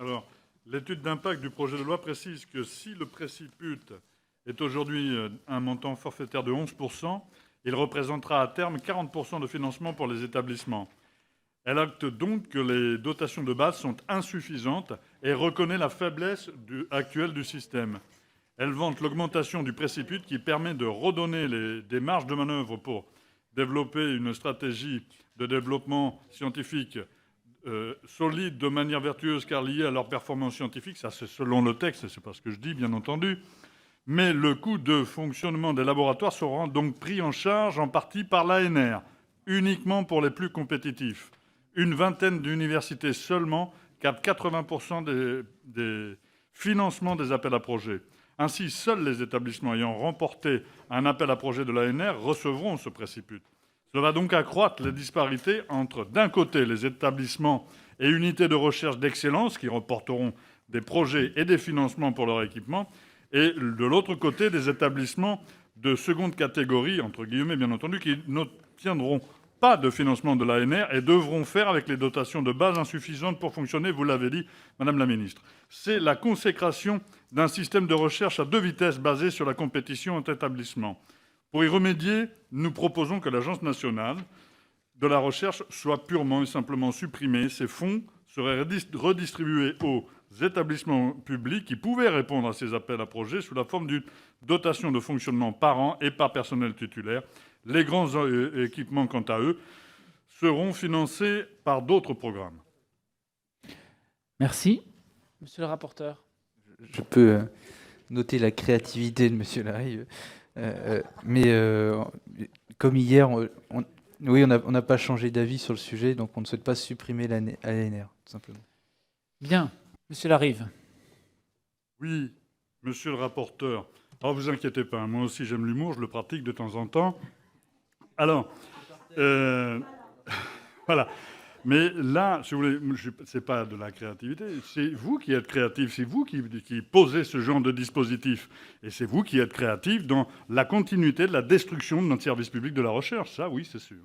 Alors, l'étude d'impact du projet de loi précise que si le préciput est aujourd'hui un montant forfaitaire de 11%, il représentera à terme 40% de financement pour les établissements. Elle acte donc que les dotations de base sont insuffisantes et reconnaît la faiblesse actuelle du système. Elle vante l'augmentation du préciput qui permet de redonner des marges de manœuvre pour développer une stratégie de développement scientifique solide de manière vertueuse car liée à leur performance scientifique. Ça, c'est selon le texte, c'est pas ce que je dis, bien entendu. Mais le coût de fonctionnement des laboratoires sera donc pris en charge en partie par l'ANR, uniquement pour les plus compétitifs. Une vingtaine d'universités seulement captent 80% des financements des appels à projets. Ainsi, seuls les établissements ayant remporté un appel à projet de l'ANR recevront ce préciput. Cela va donc accroître les disparités entre, d'un côté, les établissements et unités de recherche d'excellence qui remporteront des projets et des financements pour leur équipement, et de l'autre côté, des établissements de seconde catégorie, entre guillemets bien entendu, qui n'obtiendront pas de financement de l'ANR et devront faire avec les dotations de base insuffisantes pour fonctionner, vous l'avez dit, Madame la Ministre. C'est la consécration d'un système de recherche à deux vitesses basé sur la compétition entre établissements. Pour y remédier, nous proposons que l'Agence nationale de la recherche soit purement et simplement supprimée. Ces fonds seraient redistribués aux établissements publics qui pouvaient répondre à ces appels à projets sous la forme d'une dotation de fonctionnement par an et par personnel titulaire. Les grands équipements, quant à eux, seront financés par d'autres programmes. Merci. Monsieur le rapporteur. Je peux noter la créativité de Monsieur Larrive. Mais comme hier, on n'a pas changé d'avis sur le sujet, donc on ne souhaite pas supprimer l'ANR, tout simplement. Bien. Monsieur Larrive. Oui, monsieur le rapporteur. Alors, vous inquiétez pas, moi aussi j'aime l'humour, je le pratique de temps en temps. Alors, voilà. Mais là, si vous voulez, c'est pas de la créativité, c'est vous qui êtes créatif, c'est vous qui posez ce genre de dispositif. Et c'est vous qui êtes créatif dans la continuité de la destruction de notre service public de la recherche. Ça, oui, c'est sûr.